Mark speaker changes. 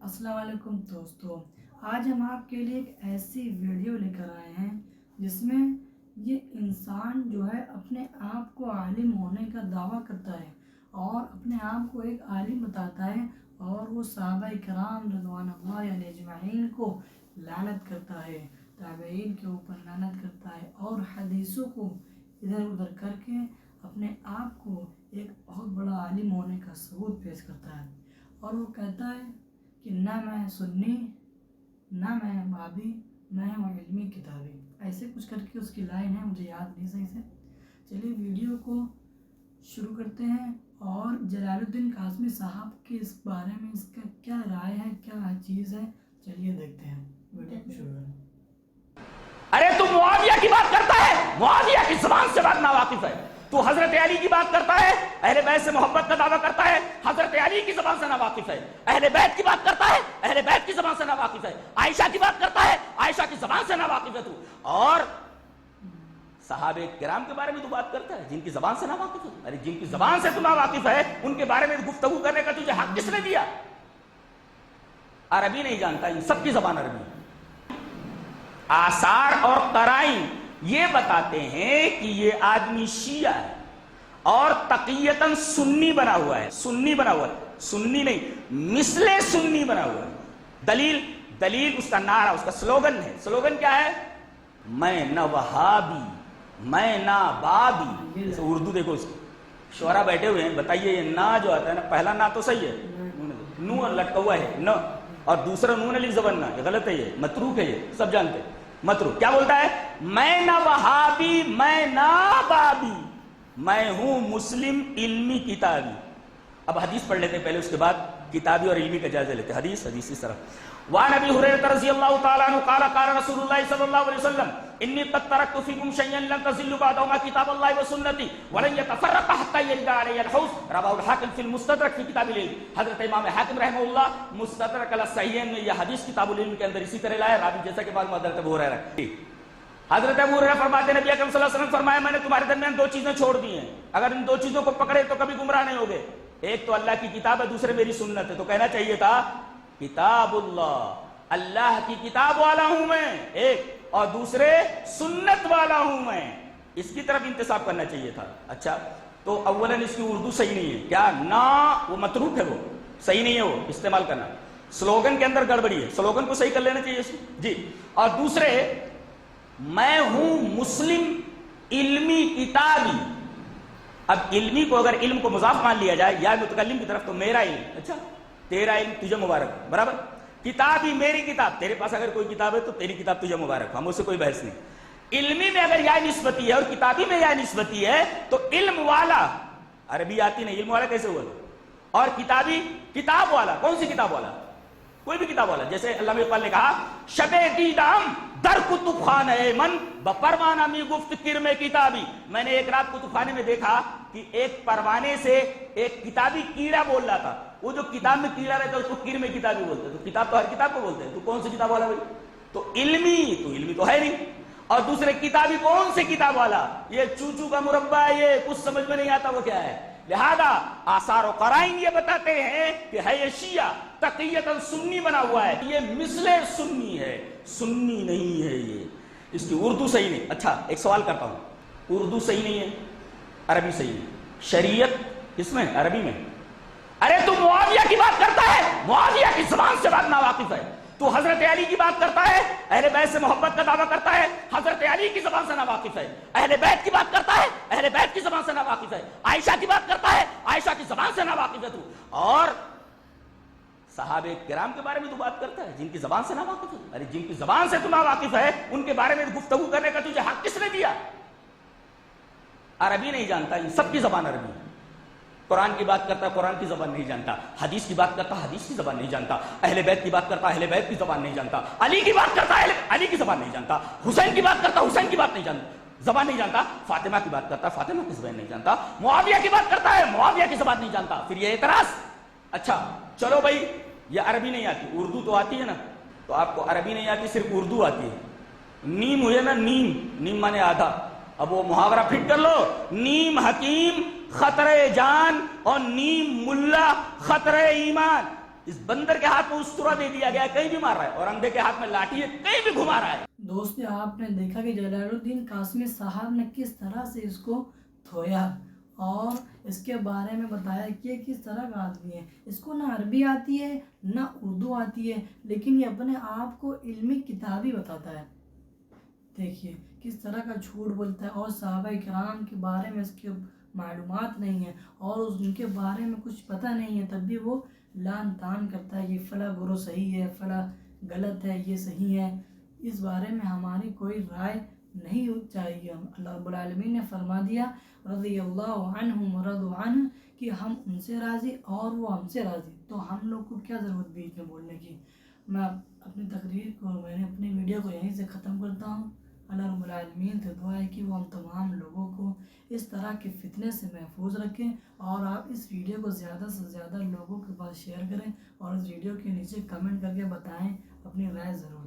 Speaker 1: السلام علیکم دوستو، آج ہم آپ کے لیے ایک ایسی ویڈیو لے کر آئے ہیں جس میں یہ انسان جو ہے اپنے آپ کو عالم ہونے کا دعویٰ کرتا ہے اور اپنے آپ کو ایک عالم بتاتا ہے، اور وہ صحابہ کرام رضوان اللہ علیہ اجمعین کو لعنت کرتا ہے، تابعین کے اوپر لعنت کرتا ہے اور حدیثوں کو ادھر ادھر کر کے اپنے آپ کو ایک بہت بڑا عالم ہونے کا ثبوت پیش کرتا ہے۔ اور وہ کہتا ہے کہ نہ میں سنی، نہ میں بابی، میں ہوں علمی کتابی، ایسے کچھ کر کے اس کی لائن ہے، مجھے یاد نہیں صحیح سے۔ چلیے ویڈیو کو شروع کرتے ہیں اور جلال الدین قاسمی صاحب کے اس بارے میں اس کا کیا رائے ہے، کیا چیز ہے، چلیے دیکھتے ہیں ویڈیو کو شروع کریں۔
Speaker 2: ارے تو معاویہ کی بات کرتا ہے، معاویہ کی زبان سے بات ناواقف ہے۔ تو حضرت علی کی بات کرتا ہے، اہل بیت سے محبت کا دعویٰ کرتا ہے، حضرت علی کی زبان سے ناواقف ہے۔ اہل بیت کی بات کرتا ہے، اہل بیت کی زبان سے ناواقف ہے۔ عائشہ کی بات کرتا ہے، عائشہ کی زبان سے ناواقف ہے تو، اور صحابہ کرام کے بارے میں تو بات کرتا ہے جن کی زبان سے ناواقف ہے۔ ارے جن کی زبان سے تو ناواقف ہے ان کے بارے میں گفتگو کرنے کا تجھے حق کس نے دیا؟ عربی نہیں جانتا، ان سب کی زبان عربی ہے۔ آثار اور قرائن یہ بتاتے ہیں کہ یہ آدمی شیعہ ہے اور تقیتاً سنی بنا ہوا ہے، سنی بنا ہوا ہے، سنی نہیں مثل سنی بنا ہوا ہے۔ دلیل اس کا نعرہ، اس کا سلوگن ہے۔ سلوگن کیا ہے؟ میں نہ وہابی، میں نہ بابی۔ اردو دیکھو اس کی، شعراء بیٹھے ہوئے ہیں، بتائیے یہ نا جو آتا ہے نا، پہلا نا تو صحیح ہے، نو لٹکا ہوا ہے نا، اور دوسرا نون علیف زبان نا، یہ غلط ہے، یہ متروک ہے، یہ سب جانتے ہیں۔ متروک کیا بولتا ہے؟ میں نہ وہابی، میں نہ بابی، میں ہوں مسلم علمی کتابی۔ اب حدیث پڑھ لیتے ہیں پہلے، اس کے بعد کتابی اور علمی کا جائزہ لیتے ہیں۔ حدیث اس طرح وعن ابی ہریرہ رضی اللہ تعالی عنہ قال قال رسول اللہ صلی اللہ علیہ وسلم انی قد ترکت فیکم شیئا لن تضلوا بعدهما کتاب اللہ وسنتی ولن یتفرق حتى یرد علی الحوض رواه الحاکم فی المستدرک فی کتاب العلم۔ حضرت امام حاکم رحمہ اللہ مستدرک الصحیحین میں یہ حدیث کتاب العلم کے اندر اسی طرح لایا، راوی جیسا کہ بعد حضرت ابو ہریرہ حضرت ابو ہریرہ فرماتے ہیں نبی اکرم صلی اللہ علیہ وسلم فرمایا میں نے تمہارے درمیان دو چیزیں چھوڑ دی ہیں، اگر ان دو چیزوں کو پکڑے تو کبھی گمراہ نہیں ہوگے۔ ایک تو اللہ کی کتاب ہے، دوسرے میری سنت ہے۔ تو کہنا چاہیے تھا کتاب اللہ، اللہ کی کتاب والا ہوں میں ایک، اور دوسرے سنت والا ہوں میں، اس کی طرف انتساب کرنا چاہیے تھا۔ اچھا تو اولاً اس کی اردو صحیح نہیں ہے، کیا نا وہ متروک ہے، وہ صحیح نہیں ہے، وہ استعمال کرنا سلوگن کے اندر گڑبڑی ہے، سلوگن کو صحیح کر لینا چاہیے جی۔ اور دوسرے میں ہوں مسلم علمی کتابی۔ اب علمی کو اگر علم کو مضاف مان لیا جائے یا متکلم کی طرف تو میرا علم، اچھا تیرا علم تجھے مبارک، برابر۔ کتابی میری کتاب، تیرے پاس اگر کوئی کتاب ہے تو تیری کتاب تجھے مبارک، ہم اس سے کوئی بحث نہیں۔ علمی میں اگر یا نسبتی ہے اور کتابی میں یا نسبتی ہے تو علم والا، عربی آتی نہیں، علم والا کیسے ہوا؟ اور کتابی کتاب والا، کون سی کتاب والا؟ کوئی بھی کتاب والا۔ جیسے علامہ اقبال نے کہا شب دیدام در کتب خانہ من بپروانہ می گفت کرم کتابی، میں نے ایک رات کتب خانے میں دیکھا کہ ایک پروانے سے ایک کتابی کیڑا بول رہا تھا، وہ جو کتاب میں کیڑا رہتا ہے اس کو کرم کتابی بولتے ہیں۔ تو کتاب تو ہر کتاب کو بولتے ہیں، تو کون سی کتاب والا بھائی؟ تو علمی تو ہے نہیں، اور دوسرے کتابی کون سی کتاب والا؟ یہ چوچو کا مربع ہے، یہ کچھ سمجھ میں نہیں آتا وہ کیا ہے۔ لہذا آثار و قرائن یہ بتاتے ہیں کہ ہے یہ شیعہ تقیتاً سنی بنا ہوا ہے، یہ مثل سنی ہے، سنی نہیں ہے یہ، اس کی اردو صحیح نہیں۔ اچھا ایک سوال کرتا ہوں، اردو صحیح نہیں ہے، عربی صحیح ہے، شریعت اس میں عربی میں؟ ارے تو معاویہ کی بات کرتا ہے، معاویہ کی زبان سے بات ناواقف ہے۔ تو حضرت علی کی بات کرتا ہے، اہل بیت سے محبت کا دعویٰ کرتا ہے، حضرت علی کی زبان سے ناواقف ہے۔ اہل بیت کی بات کرتا ہے، اہل بیت کی زبان سے ناواقف ہے۔ عائشہ کی بات کرتا ہے، عائشہ کی زبان سے ناواقف ہے تو، اور صحابہ کرام کے بارے میں تو بات کرتا ہے جن کی زبان سے ناواقف ہے۔ ارے جن کی زبان سے تو ناواقف ہے ان کے بارے میں گفتگو کرنے کا تجھے حق کس نے دیا؟ عربی نہیں جانتا، ان سب کی زبان عربی ہے۔ قرآن کی بات کرتا ہے، قرآن کی زبان نہیں جانتا۔ حدیث کی بات کرتا ہے، حدیث کی زبان نہیں جانتا۔ اہل بیت کی بات کرتا ہے، اہل بیت کی زبان نہیں جانتا۔ علی کی بات کرتا ہے، علی کی زبان نہیں جانتا۔ حسین کی بات کرتا ہے، حسین کی بات نہیں جانتا، زبان نہیں جانتا۔ فاطمہ کی بات کرتا ہے، فاطمہ کی زبان نہیں جانتا۔ معاویہ کی بات کرتا ہے، معاویہ کی زبان نہیں جانتا۔ پھر یہ اعتراض، اچھا چلو بھائی یہ عربی نہیں آتی، اردو تو آتی ہے نا، تو آپ کو عربی نہیں آتی، صرف اردو آتی ہے۔ نیم ہوئے نا، نیم مانے آدھا، اب وہ محاورہ فٹ کر لو، نیم حکیم خطرے جان اور نیم ملا خطرے ایمان۔ اس بندر کے ہاتھ میں استورا دے دیا گیا ہے، کہیں بھی مار رہا ہے، اور اندھے کے ہاتھ میں لاٹھی ہے، کہیں بھی گھما رہا ہے۔
Speaker 1: دوست آپ نے دیکھا کہ جلال الدین قاسمی صاحب نے کس طرح سے اس کو دھویا اور اس کے بارے میں بتایا کہ کس طرح کا آدمی ہے، اس کو نہ عربی آتی ہے نہ اردو آتی ہے، لیکن یہ اپنے آپ کو علمی کتابی بتاتا ہے۔ دیکھیے کس طرح کا جھوٹ بولتا ہے، اور صحابہ کرام کے بارے میں اس کے معلومات نہیں ہے اور ان کے بارے میں کچھ پتہ نہیں ہے، تب بھی وہ لان تان کرتا ہے، یہ فلاں گروہ صحیح ہے، فلاں غلط ہے، یہ صحیح ہے۔ اس بارے میں ہماری کوئی رائے نہیں چاہیے۔ اللہ رب العالمین نے فرما دیا رضی اللہ عنہم ورضوا عنہ کہ ہم ان سے راضی اور وہ ہم سے راضی، تو ہم لوگ کو کیا ضرورت بیچ میں بولنے کی۔ میں اپنی تقریر کو اپنی ویڈیو کو یہیں سے ختم کرتا ہوں۔ اللہ رب العالمین سے دعا ہے کہ وہ ہم تمام لوگوں کو اس طرح کے فتنے سے محفوظ رکھیں، اور آپ اس ویڈیو کو زیادہ سے زیادہ لوگوں کے پاس شیئر کریں اور اس ویڈیو کے نیچے کمنٹ کر کے بتائیں، اپنی رائے ضرور